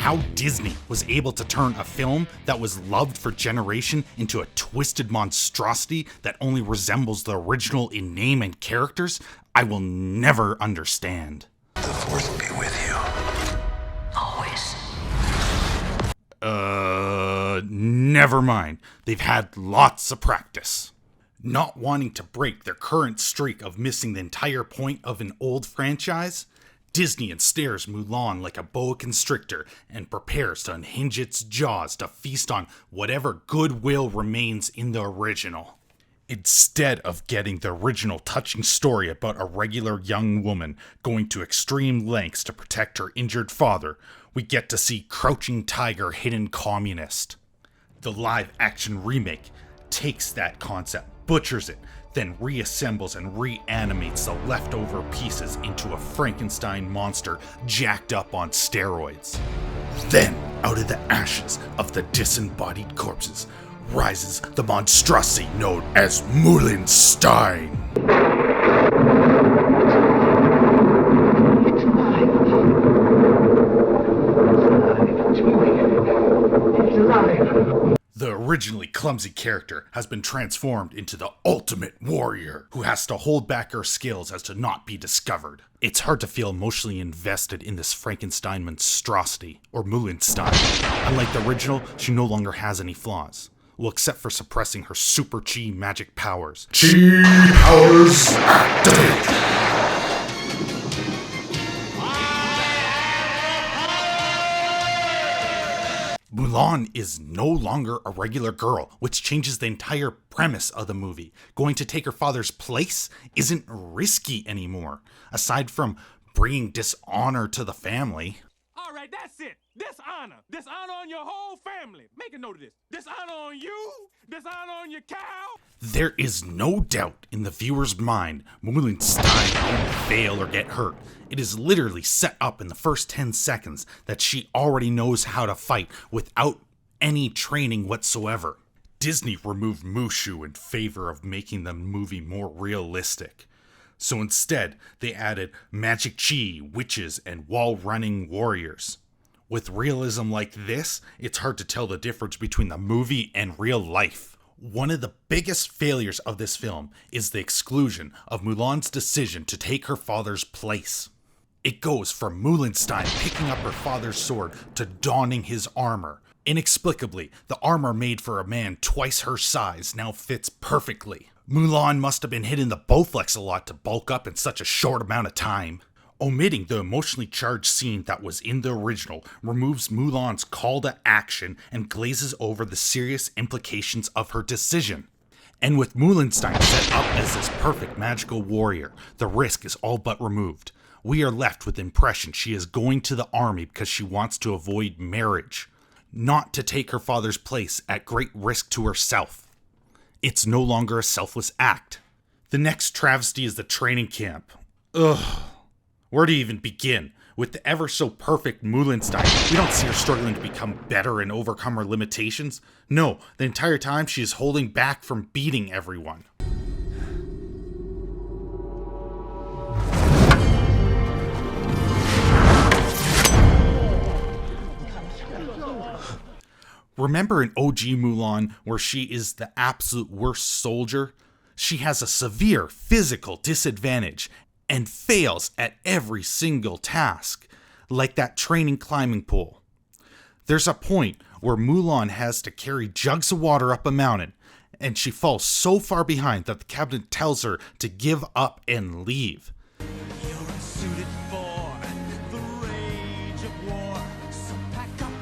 how Disney was able to turn a film that was loved for generation into a twisted monstrosity that only resembles the original in name and characters, I will never understand. The Force be with you. Always. Never mind. They've had lots of practice. Not wanting to break their current streak of missing the entire point of an old franchise, Disney ensnares Mulan like a boa constrictor and prepares to unhinge its jaws to feast on whatever goodwill remains in the original. Instead of getting the original touching story about a regular young woman going to extreme lengths to protect her injured father, we get to see Crouching Tiger, Hidden Communist. The live-action remake takes that concept, butchers it, then reassembles and reanimates the leftover pieces into a Frankenstein monster jacked up on steroids. Then, out of the ashes of the disembodied corpses, rises the monstrosity known as Mulan. It's alive. It's alive. The originally clumsy character has been transformed into the ultimate warrior who has to hold back her skills as to not be discovered. It's hard to feel emotionally invested in this Frankenstein monstrosity, or Mulan. Unlike the original, she no longer has any flaws. Well, except for suppressing her super chi magic powers. Chi powers activate! Mulan is no longer a regular girl, which changes the entire premise of the movie. Going to take her father's place isn't risky anymore, aside from bringing dishonor to the family. All right, that's it. Dishonor. Dishonor on your whole family. Make a note of this. Dishonor on you. Dishonor on your cow. There is no doubt in the viewer's mind Mulan won't fail or get hurt. It is literally set up in the first 10 seconds that she already knows how to fight without any training whatsoever. Disney removed Mushu in favor of making the movie more realistic. So instead, they added magic chi, witches, and wall-running warriors. With realism like this, it's hard to tell the difference between the movie and real life. One of the biggest failures of this film is the exclusion of Mulan's decision to take her father's place. It goes from Mulan picking up her father's sword to donning his armor. Inexplicably, the armor made for a man twice her size now fits perfectly. Mulan must have been hitting the Bowflex a lot to bulk up in such a short amount of time. Omitting the emotionally charged scene that was in the original removes Mulan's call to action and glazes over the serious implications of her decision. And with Mulan set up as this perfect magical warrior, the risk is all but removed. We are left with the impression she is going to the army because she wants to avoid marriage, not to take her father's place at great risk to herself. It's no longer a selfless act. The next travesty is the training camp. Ugh. Where to even begin? With the ever so perfect Mulan, we don't see her struggling to become better and overcome her limitations. No, the entire time she is holding back from beating everyone. Remember in OG Mulan where she is the absolute worst soldier? She has a severe physical disadvantage and fails at every single task, like that training climbing pole. There's a point where Mulan has to carry jugs of water up a mountain, and she falls so far behind that the captain tells her to give up and leave. You're unsuited for the rage of war. So pack up,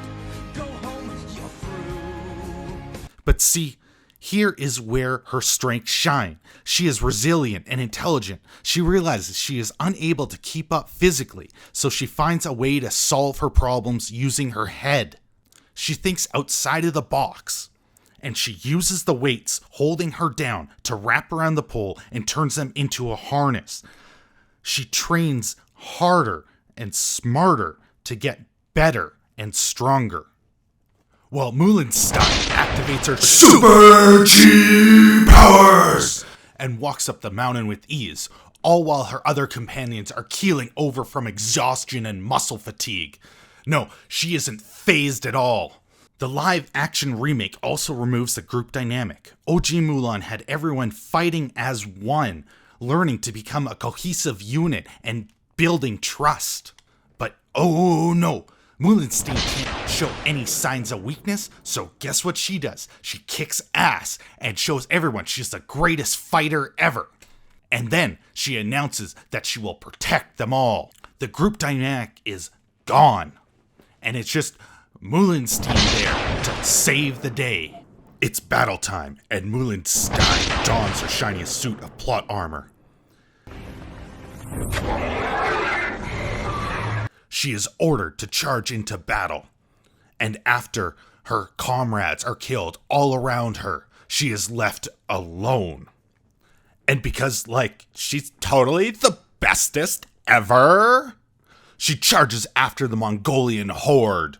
go home, you're through. But see, here is where her strengths shine. She is resilient and intelligent. She realizes she is unable to keep up physically, so she finds a way to solve her problems using her head. She thinks outside of the box, and she uses the weights holding her down to wrap around the pole and turns them into a harness. She trains harder and smarter to get better and stronger. While Mulan activates her Super Chi powers! And walks up the mountain with ease, all while her other companions are keeling over from exhaustion and muscle fatigue. No, she isn't phased at all. The live-action remake also removes the group dynamic. OG Mulan had everyone fighting as one, learning to become a cohesive unit and building trust. But oh no, Mulan can't show any signs of weakness, so guess what she does? She kicks ass and shows everyone she's the greatest fighter ever. And then she announces that she will protect them all. The group dynamic is gone. And it's just Mulan's team there to save the day. It's battle time, and Mulan Stein dons her shiniest suit of plot armor. She is ordered to charge into battle. And after her comrades are killed all around her, she is left alone. And because, she's totally the bestest ever, she charges after the Mongolian horde.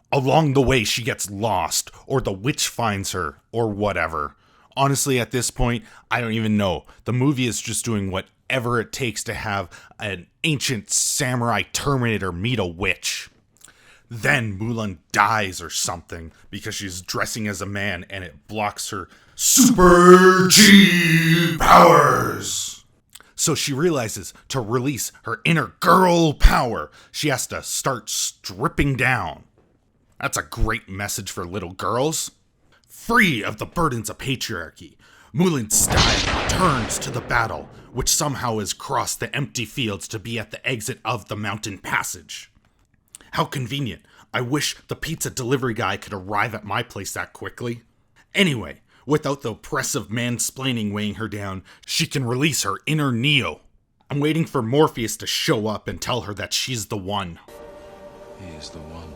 Along the way, she gets lost, or the witch finds her, or whatever. Honestly, at this point, I don't even know. The movie is just doing whatever it takes to have an ancient samurai Terminator meet a witch. Then Mulan dies or something because she's dressing as a man and it blocks her Super G powers. So she realizes to release her inner girl power, she has to start stripping down. That's a great message for little girls. Free of the burdens of patriarchy, Mulan Stein returns to the battle, which somehow has crossed the empty fields to be at the exit of the mountain passage. How convenient. I wish the pizza delivery guy could arrive at my place that quickly. Anyway, without the oppressive mansplaining weighing her down, she can release her inner Neo. I'm waiting for Morpheus to show up and tell her that she's the one. He is the one.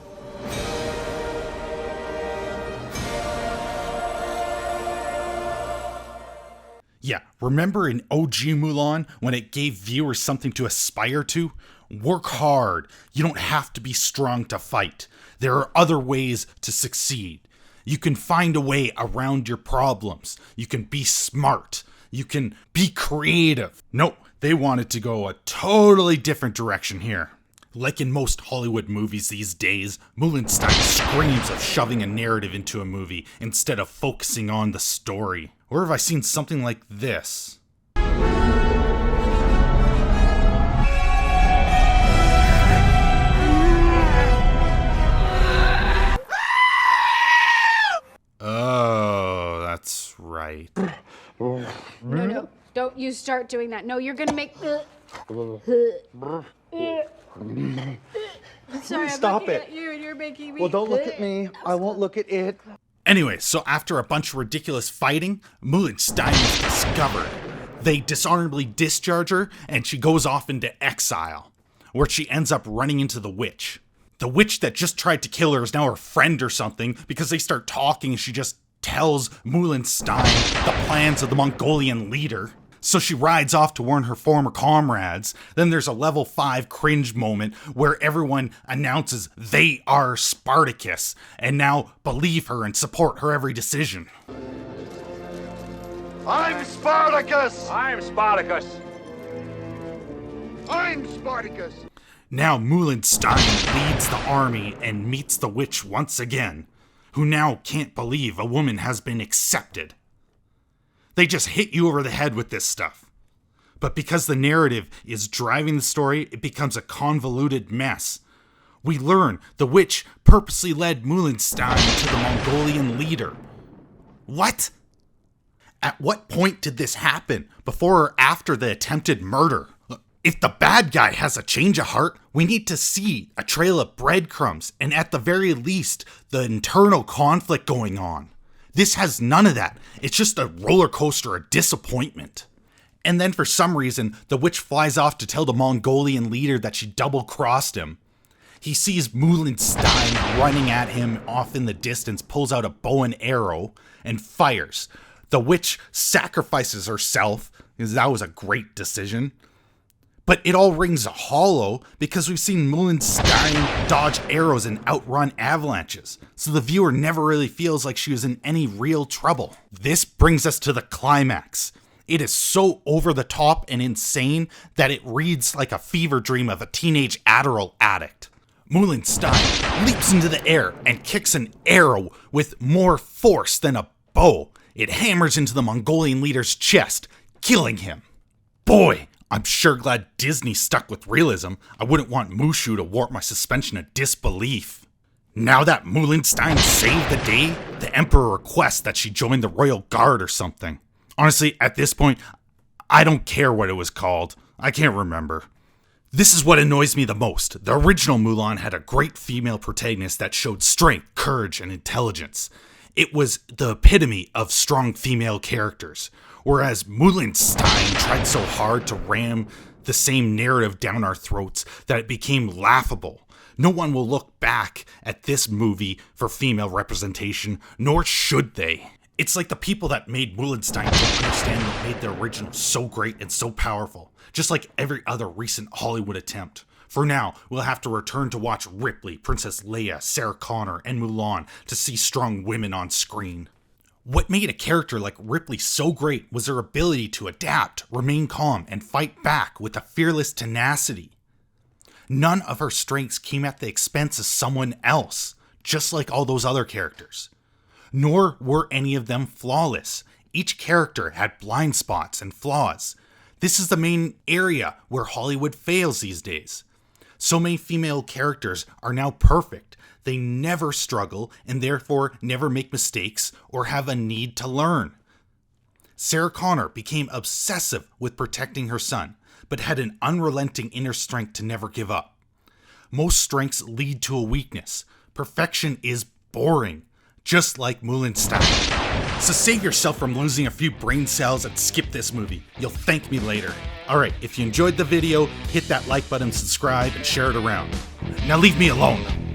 Yeah, remember in OG Mulan when it gave viewers something to aspire to? Work hard. You don't have to be strong to fight. There are other ways to succeed. You can find a way around your problems. You can be smart. You can be creative. Nope, they wanted to go a totally different direction here. Like in most Hollywood movies these days, Mulan Stein screams of shoving a narrative into a movie instead of focusing on the story. Where have I seen something like this? Oh, that's right. No, don't you start doing that. No, you're gonna make. Sorry, Stop I'm looking it. at you and you're making me. Well, don't look at me. I won't look at it. Anyway, so after a bunch of ridiculous fighting, Mulan Stein is discovered. They dishonorably discharge her, and she goes off into exile, where she ends up running into the witch. The witch that just tried to kill her is now her friend or something, because they start talking and she just tells Mulan Stein the plans of the Mongolian leader. So she rides off to warn her former comrades. Then there's a level 5 cringe moment where everyone announces they are Spartacus and now believe her and support her every decision. I'm Spartacus! I'm Spartacus. I'm Spartacus! Now Mulan Stein leads the army and meets the witch once again, who now can't believe a woman has been accepted. They just hit you over the head with this stuff. But because the narrative is driving the story, it becomes a convoluted mess. We learn the witch purposely led Mulan Stein to the Mongolian leader. What? At what point did this happen? Before or after the attempted murder? If the bad guy has a change of heart, we need to see a trail of breadcrumbs and at the very least, the internal conflict going on. This has none of that. It's just a roller coaster of disappointment. And then for some reason, the witch flies off to tell the Mongolian leader that she double-crossed him. He sees Mulan Stein running at him off in the distance, pulls out a bow and arrow, and fires. The witch sacrifices herself, because that was a great decision. But it all rings hollow because we've seen Mulan Stein dodge arrows and outrun avalanches, so the viewer never really feels like she was in any real trouble. This brings us to the climax. It is so over the top and insane that it reads like a fever dream of a teenage Adderall addict. Mulan Stein leaps into the air and kicks an arrow with more force than a bow. It hammers into the Mongolian leader's chest, killing him. Boy, I'm sure glad Disney stuck with realism. I wouldn't want Mushu to warp my suspension of disbelief. Now that Mulan Stein saved the day, the Emperor requests that she join the Royal Guard or something. Honestly, at this point, I don't care what it was called. I can't remember. This is what annoys me the most. The original Mulan had a great female protagonist that showed strength, courage, and intelligence. It was the epitome of strong female characters. Whereas Mulan Stein tried so hard to ram the same narrative down our throats that it became laughable. No one will look back at this movie for female representation, nor should they. It's like the people that made Mulan Stein don't understand what made the original so great and so powerful, just like every other recent Hollywood attempt. For now, we'll have to return to watch Ripley, Princess Leia, Sarah Connor, and Mulan to see strong women on screen. What made a character like Ripley so great was her ability to adapt, remain calm, and fight back with a fearless tenacity. None of her strengths came at the expense of someone else, just like all those other characters. Nor were any of them flawless. Each character had blind spots and flaws. This is the main area where Hollywood fails these days. So many female characters are now perfect. They never struggle and therefore never make mistakes or have a need to learn. Sarah Connor became obsessive with protecting her son, but had an unrelenting inner strength to never give up. Most strengths lead to a weakness. Perfection is boring, just like Mulan Stein. So save yourself from losing a few brain cells and skip this movie. You'll thank me later. Alright, if you enjoyed the video, hit that like button, subscribe, and share it around. Now leave me alone.